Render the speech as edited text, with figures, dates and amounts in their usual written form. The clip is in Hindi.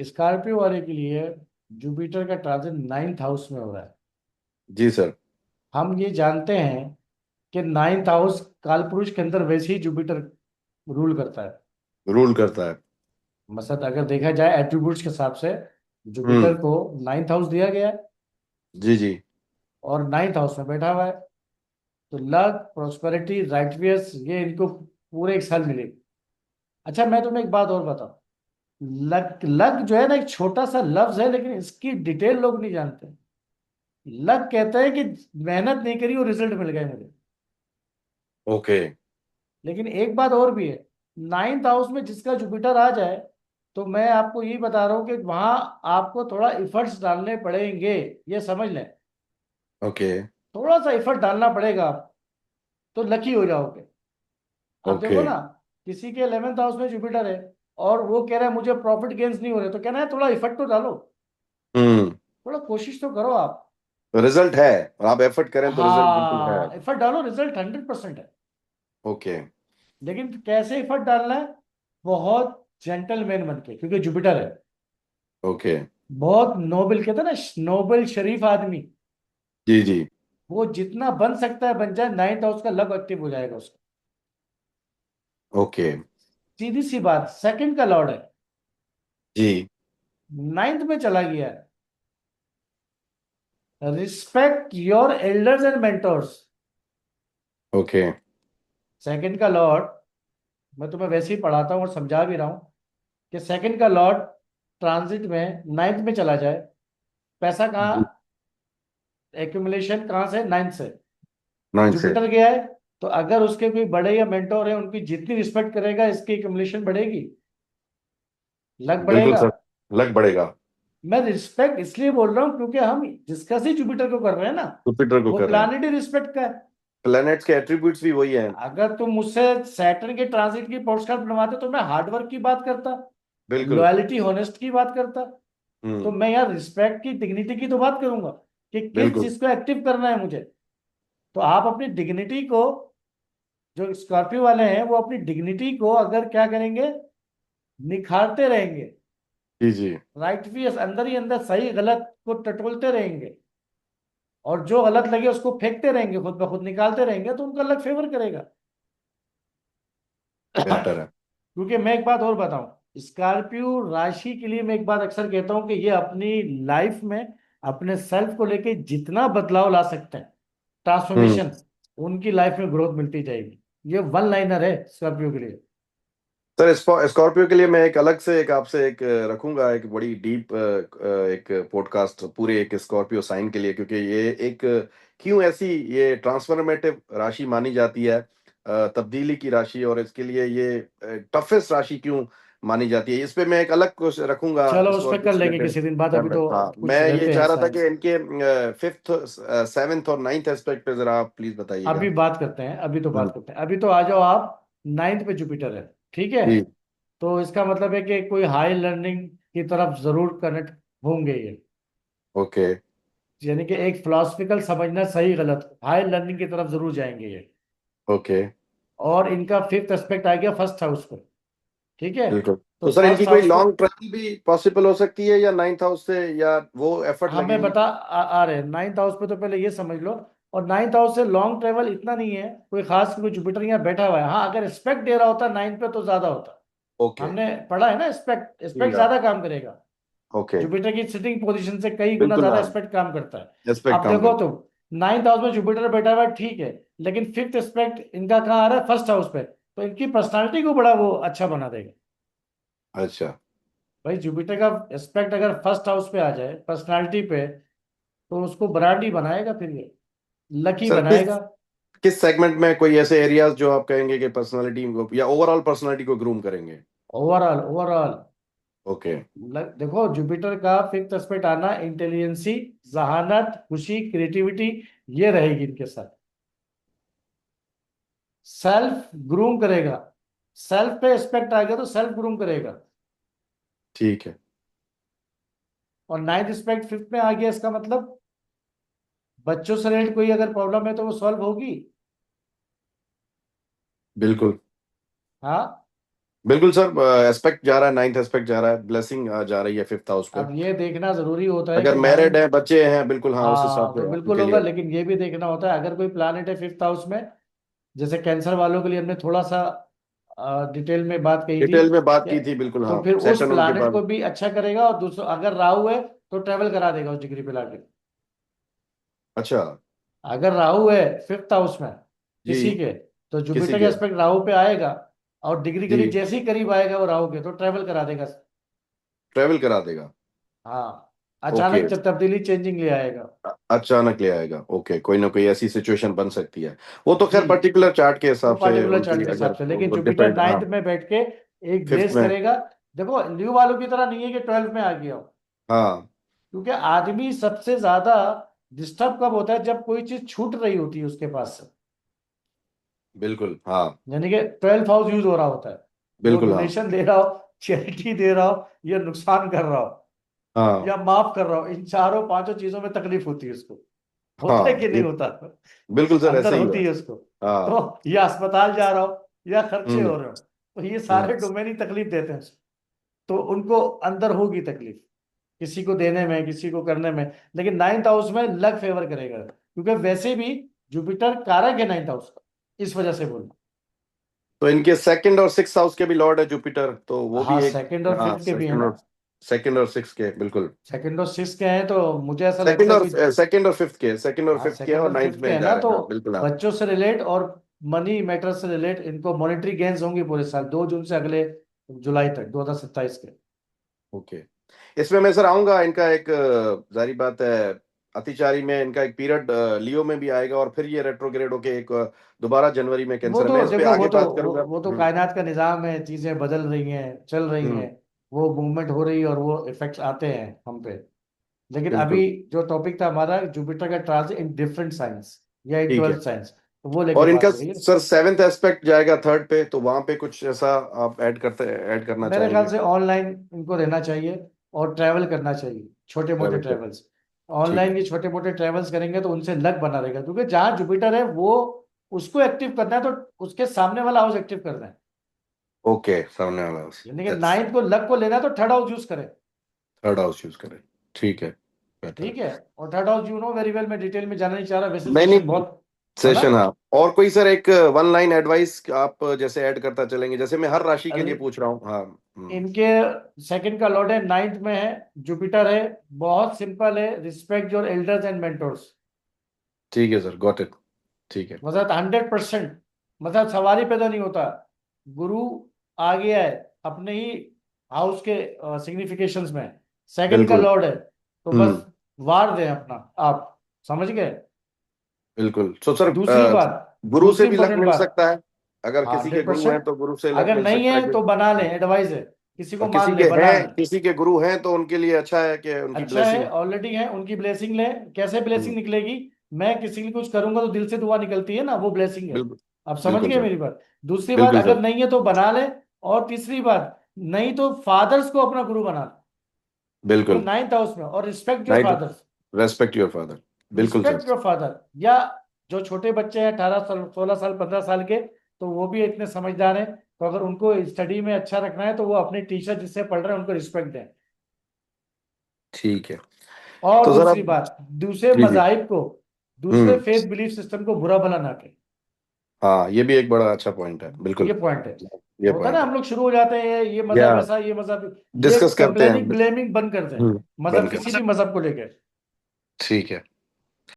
स्कॉर्पियो वाले के लिए जुपिटर का ट्रांजिट 9th हाउस में हो रहा है। जी सर। हम ये जानते हैं कि 9th हाउस कालपुरुष के अंदर वैसे ही जुपिटर रूल करता है। रूल करता है। मतलब अगर देखा जाए एट्रीब्यूट्स के हिसाब से जुपिटर हम्म। को 9th हाउस दिया गया है जी जी। और 9th हाउस में बैठा हुआ है। तो लक, प्रोस्पेरिटी, राइटवियस ये इनको पूरे एक साल मिलेगी। अच्छा, मैं तुम्हें एक बात और बताऊं। लक लक जो है ना, एक छोटा सा लफ्ज है, लेकिन इसकी डिटेल लोग नहीं जानते। लक कहते हैं कि मेहनत नहीं करी और रिजल्ट मिल गए मुझे। ओके। लेकिन एक बात और भी है। 9th हाउस में जिसका जुपिटर आ जाए, तो मैं आपको यही बता रहा हूँ कि वहां आपको थोड़ा इफर्ट्स डालने पड़ेंगे। ये समझ लें। ओके। थोड़ा सा इफर्ट डालना पड़ेगा आप, तो लकी हो जाओगे। आप ओके। देखो ना, किसी के 11th हाउस में जुपिटर है और वो कह रहा है मुझे प्रॉफिट गेन्स नहीं हो रहे, तो कहना है थोड़ा इफर्ट तो डालो। हम्म। थोड़ा कोशिश तो करो आप। रिजल्ट है, और आप एफर्ट करें तो रिजल्ट बिल्कुल है। हाँ, एफर्ट डालो, रिजल्ट 100% है। ओके। लेकिन कैसे एफर्ट डालना है? बहुत जेंटलमैन बन के, क्योंकि जुपिटर है। ओके। बहुत नोबल, कहते हैं ना, नोबल शरीफ आदमी। जी जी। वो जितना बन सकता है बन जाए, 9th हाउस का लक एक्टिव हो जाएगा उसका। ओके। सीधी सी बात, सेकंड का लॉर्ड है, जी। 9th में चला गया है। Respect your elders and mentors. Okay. Second का लॉर्ड, मैं तुम्हें वैसे ही पढ़ाता हूँ और समझा भी रहा हूँ कि सेकंड का लॉर्ड ट्रांजिट में 9th में चला जाए, पैसा कहाँ, जी। एक्यूमुलेशन कहाँ से? 9th से। 9 से। जुपिटर गया है, तो अगर उसके कोई बड़े या मेंटोर है, उनकी जितनी रिस्पेक्ट करेगा इसकी एक्यूमुलेशन बढ़ेगी, लक बिल्कुल बढ़ेगा। सर। लग बढ़ेगा। मैं रिस्पेक्ट इसलिए बोल रहा हूँ क्योंकि हम डिस्कस ही जुपिटर को कर रहे हैं ना। जुपिटर को वो कर रहे हैं। प्लानिट ही रिस्पेक्ट का है। प्लैनेट्स के एट्रीब्यूट्स भी वही हैं। अगर तुम मुझसे सैटर्न के ट्रांजिट की पोस्टकार्ड बनवाते तो मैं हार्डवर्क की बात करता, बिल्कुल। लॉयलिटी, होनेस्ट की बात करता। तो हम्म। मैं यार रिस्पेक्ट की, डिग्निटी की तो बात करूंगा कि किस बिल्कुल। चीज को एक्टिव करना है मुझे। तो आप अपनी डिग्निटी को, जो स्कॉर्पियो वाले हैं वो अपनी डिग्निटी को अगर क्या करेंगे, निखारते रहेंगे। जी जी। राइट भी अंदर ही अंदर सही गलत को टटोलते रहेंगे, और जो गलत लगे उसको फेंकते रहेंगे, खुद ब खुद निकालते रहेंगे, तो उनका लक फेवर करेगा। बेहतर है। क्योंकि मैं एक बात और बताऊं, स्कॉर्पियो राशि के लिए मैं एक बात अक्सर कहता हूं कि ये अपनी लाइफ में अपने सेल्फ को लेके जितना बदलाव ला सकते हैं, हम्म। ट्रांसफॉर्मेशन, उनकी लाइफ में ग्रोथ मिलती जाएगी। ये वन लाइनर है स्कॉर्पियो के लिए। सर स्कॉर्पियो के लिए मैं एक अलग से एक आपसे एक रखूंगा, एक बड़ी डीप एक पॉडकास्ट पूरे एक स्कॉर्पियो साइन के लिए, क्योंकि ये एक क्यों ऐसी ये ट्रांसफॉर्मेटिव राशि मानी जाती है, तब्दीली की राशि, और इसके लिए ये टफेस्ट राशि क्यों मानी जाती है, इस पे मैं एक अलग कुछ रखूंगा चलो उस पर स्कॉर्पियो कर से लेंगे रिलेटेड। किसी दिन बाद, अभी तो हाँ, कुछ मैं ये रहते हैं चाह रहा था कि साइंस। इनके फिफ्थ, सेवेंथ और नाइन्थ एस्पेक्ट पे जरा आप प्लीज अभी बताइएगा। बात करते हैं, अभी तो हम्म। बात करते हैं, अभी तो आ जाओ आप। 9th पे जुपिटर है, ठीक है। जी। तो इसका मतलब है कि कोई हाई लर्निंग की तरफ जरूर कनेक्ट होंगे ये। ओके। यानी कि एक फिलोसफिकल समझना सही गलत, हाई लर्निंग की तरफ जरूर जाएंगे ये। ओके। और इनका फिफ्थ एस्पेक्ट आ गया फर्स्ट हाउस पर, ठीक है। बिल्कुल। तो तो सर इनकी फर्स्ट कोई हाउस लॉन्ग को ट्रैवल भी पॉसिबल हो सकती है या नाइन्थ हाउस से, या वो एफर्ट हमें लगेगी? बता आ रहे हैं 9th हाउस पे, तो पहले ये समझ लो। और 9th हाउस से लॉन्ग ट्रेवल इतना नहीं है कोई खास, कोई जुपिटर यहाँ बैठा हुआ है। हाँ, अगर एस्पेक्ट दे रहा होता 9th पे तो ज्यादा होता। ओके। हमने पढ़ा है ना, एस्पेक्ट जी एस्पेक्ट हाँ। ज्यादा काम करेगा। ओके। जुपिटर की सिटिंग पोजीशन से कई गुना बिल्कुल ज्यादा हाँ। एस्पेक्ट काम करता है। एस्पेक्ट अब काम देखो करता तो 9th हाउस में जुपिटर बैठा हुआ है, ठीक है। लेकिन फिफ्थ एस्पेक्ट इनका कहाँ आ रहा है? फर्स्ट हाउस पे। तो इनकी पर्सनालिटी को बड़ा वो अच्छा बना देगा। है। अच्छा। भाई जुपिटर का एस्पेक्ट अगर फर्स्ट हाउस पे आ जाए पर्सनालिटी पे, तो उसको ब्रांड ही बनाएगा फिर ये, लकी सर किस बनाएगा। किस सेगमेंट में कोई ऐसे एरियाज जो आप कहेंगे कि पर्सनालिटी को या ओवरऑल पर्सनालिटी को ग्रूम करेंगे? Overall overall okay. देखो जुपिटर का फिफ्थ एस्पेक्ट आना, इंटेलिजेंसी, जहानत, खुशी, क्रिएटिविटी, ये रहेगी इनके साथ। सेल्फ ग्रूम करेगा। सेल्फ पे एस्पेक्ट आ गया तो सेल्फ ग्रूम करेगा। ठीक है। और 9th एस्पेक्ट फिफ्थ में आ गया, इसका मतलब बच्चों से रिलेटेड कोई अगर प्रॉब्लम है तो वो सॉल्व होगी। बिल्कुल। हाँ। बिल्कुल सर, एस्पेक्ट जा रहा है, नाइन्थ एस्पेक्ट जा रहा है, ब्लेसिंग जा रही है फिफ्थ हाउस पे। अब ये देखना जरूरी होता है कि अगर मैरिड नाइन्थ, है, बच्चे हैं, बिल्कुल हाँ, उस हिसाब हाँ से तो बिल्कुल उनके होगा, लिए। लेकिन ये भी देखना होता है अगर कोई प्लानिट है फिफ्थ हाउस में, जैसे कैंसर वालों के लिए हमने थोड़ा सा डिटेल में बात कही थी, डिटेल में बात कि- की थी, बिल्कुल तो हाँ, फिर उस सैटर्न उनके प्लानिट को बाद। भी अच्छा करेगा, और दूसरा अगर राहु है तो ट्रेवल करा देगा उस डिग्री पे लाके। अच्छा। अगर राहु है फिफ्थ हाउस में किसी जी। के, तो किसी जुपिटर का के। एस्पेक्ट राहु पे आएगा, और डिग्री जी। करीब जैसे ही करीब आएगा वो राहु के, तो ट्रेवल करा देगा। ट्रेवल करा देगा। हाँ, ओके। अचानक तब्दीली चेंजिंग ले आएगा। अचानक ले आएगा, ओके, कोई ना कोई ऐसी सिचुएशन बन सकती है। वो तो जी, खैर पर्टिकुलर चार्ट के वो हिसाब से पार्टिकुलर चार्ट उनकी, के हिसाब अगर से, लेकिन वो जुपिटर डिपेंड, हाँ। नाइन्थ में बैठ के एक फिफ्थ ब्लेस में। करेगा। देखो ल्यू वालों की तरह नहीं है कि ट्वेल्थ में आ गया हो, हाँ। क्योंकि आदमी सबसे ज्यादा डिस्टर्ब कब होता है, जब कोई चीज छूट रही होती है उसके पास से, बिल्कुल हाँ। यानी कि ट्वेल्थ हाउस यूज हो रहा होता है, वो बिल्कुल हाँ। डोनेशन दे रहा हो, चैरिटी दे रहा हो, या नुकसान कर रहा हो, हाँ। या माफ कर रहा हो, इन चारों पांचों चीजं में तकलीफ होती है उसको। होता है हाँ कि नहीं ये होता? बिल्कुल सर, अंदर ऐसे ही है। होती है उसको, हाँ। तो या अस्पताल जा रहा हो, या खर्चे हम्म। हो रहे हो, तो ये हम्म। सारे डोमेन ही तकलीफ देते हैं उसको। तो उनको अंदर होगी तकलीफ, किसी को देने में, किसी को करने में। लेकिन नाइन्थ हाउस में लक फेवर करेगा, क्योंकि वैसे भी जुपिटर कारक है नाइन्थ हाउस का, इस वजह से बोल। तो इनके सेकंड और सिक्स हाउस के भी लॉर्ड है जुपिटर, तो वो भी हाँ, एक। सेकंड और हाँ, फिफ्थ के भी है ना। सेकंड और सिक्स के, बिल्कुल। सेकंड और सिक्स के हैं, तो मुझे ऐसा लगता है कि, सेकंड और फिफ्थ के, सेकंड और हाँ फिफ्थ के, सेकंड और और नाइन्थ फिफ्थ के में है जा ना, रहे तो हैं, हाँ बिल्कुल हाँ। बच्चों से रिलेट और मनी मैटर से रिलेट इनको मॉनेटरी गेन्स होंगी पूरे साल, 2 जून से अगले जुलाई तक 2027 के। ओके। इसमें मैं सर आऊंगा, इनका एक जारी बात है, अतिचारी में इनका एक पीरियड लियो में भी आएगा, और फिर ये रेट्रोग्रेड होके एक दोबारा जनवरी में वो कैंसर है। मैं तो इस पे देखो, आगे बात करूंगा। वो तो कायनात का निजाम है, चीजें बदल रही हैं, चल रही हैं, हम्म। वो मूवमेंट हो रही है, और वो इफेक्ट्स आते हैं हम पे। लेकिन अभी बिल्कुल। जो टॉपिक था हमारा, जुपिटर का ट्रांजिट इन डिफरेंट साइंस या इन ठीक है। ट्वेल्थ साइंस, तो वो लेके और बात इनका हो रही है। सर सेवेंथ एस्पेक्ट जाएगा थर्ड पे, तो वहां पे कुछ ऐसा आप ऐड करना मेरे ख्याल चाहेंगे? से ऑनलाइन इनको रहना चाहिए, और ट्रैवल करना चाहिए, छोटे मोटे ट्रेवल पे। ट्रैवल्स। ठीक ऑनलाइन है। ये छोटे मोटे ट्रैवल्स करेंगे तो उनसे लक बना रहेगा, क्योंकि जहां जुपिटर है वो, उसको एक्टिव करना है, तो उसके सामने वाला हाउस एक्टिव करना है। ओके, सामने वाला हाउस, यानी कि दैट्स नाइन्थ को लक को लेना है, तो थर्ड हाउस यूज करें। थर्ड हाउस यूज करें। ठीक है। बेटर। ठीक है, और third house you know very well, मैं डिटेल में जाना नहीं चाह रहा, वैसे नहीं सेशन नहीं, बहुत है ना। सेशन हाँ। और कोई सर एक वन लाइन एडवाइस आप जैसे ऐड करता चलेंगे, जैसे मैं हर राशि के लिए पूछ रहा हूँ, हाँ। इनके सेकंड का लॉर्ड है, नाइन्थ में है, जुपिटर है। बहुत सिंपल है, respect your elders and mentors. ठीक है सर, गॉट इट। ठीक है। मतलब 100%, मतलब सवारी पैदा नहीं होता। गुरु आ गया है अपने ही हाउस के सिग्निफिकेशंस में, सेकंड का बिल्कुल। लॉर्ड है, तो हम्म। बस वार दें अपना, आप समझ गए। बिल्कुल, सो सर दूसरी बात, गुरु से दूसरी भी लक इंपॉर्टेंट मिल बात, सकता है। अगर हाँ किसी के हंड्रेड गुरु हैं परसेंट तो गुरु से लक अगर मिल नहीं सकता है है कि। तो बना लें, एडवाइस है, किसी और को मान ले, बना लें। किसी के गुरु हैं तो उनके लिए अच्छा है कि उनकी अच्छा है, ब्लेसिंग। ऑलरेडी है, उनकी ब्लेसिंग ले। कैसे ब्लेसिंग हम्म। निकलेगी? मैं किसी के लिए कुछ करूंगा तो दिल से दुआ निकलती है ना, वो ब्लेसिंग है। बिल्कुल। आप समझ बिल्कुल गए सर। मेरी बात। दूसरी बात, बिल्कुल अगर सर। नहीं है तो बना ले। और तीसरी बात, नहीं तो फादर्स को अपना गुरु बना ले, वो बिल्कुल। नाइन्थ हाउस में, और respect your night. Fathers. Respect your father. बिल्कुल सर। रिस्पेक्ट योर फादर, या जो छोटे बच्चे हैं 18 साल, 16 साल, 15 साल के, तो वो भी इतने समझदार हैं, तो अगर उनको स्टडी में अच्छा रखना है तो वो अपने टीचर जिससे पढ़ रहे हैं उनको रिस्पेक्ट दें। ठीक है। और तो सर दूसरी आप। बात, दूसरे जी जी। मजाहिब को, दूसरे हम्म। फेथ बिलीफ सिस्टम को बुरा भला ना करें। हाँ, ये भी एक बड़ा अच्छा पॉइंट है, ये बिल्कुल। पॉइंट है। ये होता है ना, पॉइंट है। हम लोग शुरू हो जाते हैं ये या मजहब ऐसा, ये मजहब, ये डिस्कस करते हैं। कंप्लेनिंग ब्लेमिंग बंद करते हैं, बंद मजहब कर। किसी भी मजहब को लेकर। ठीक है।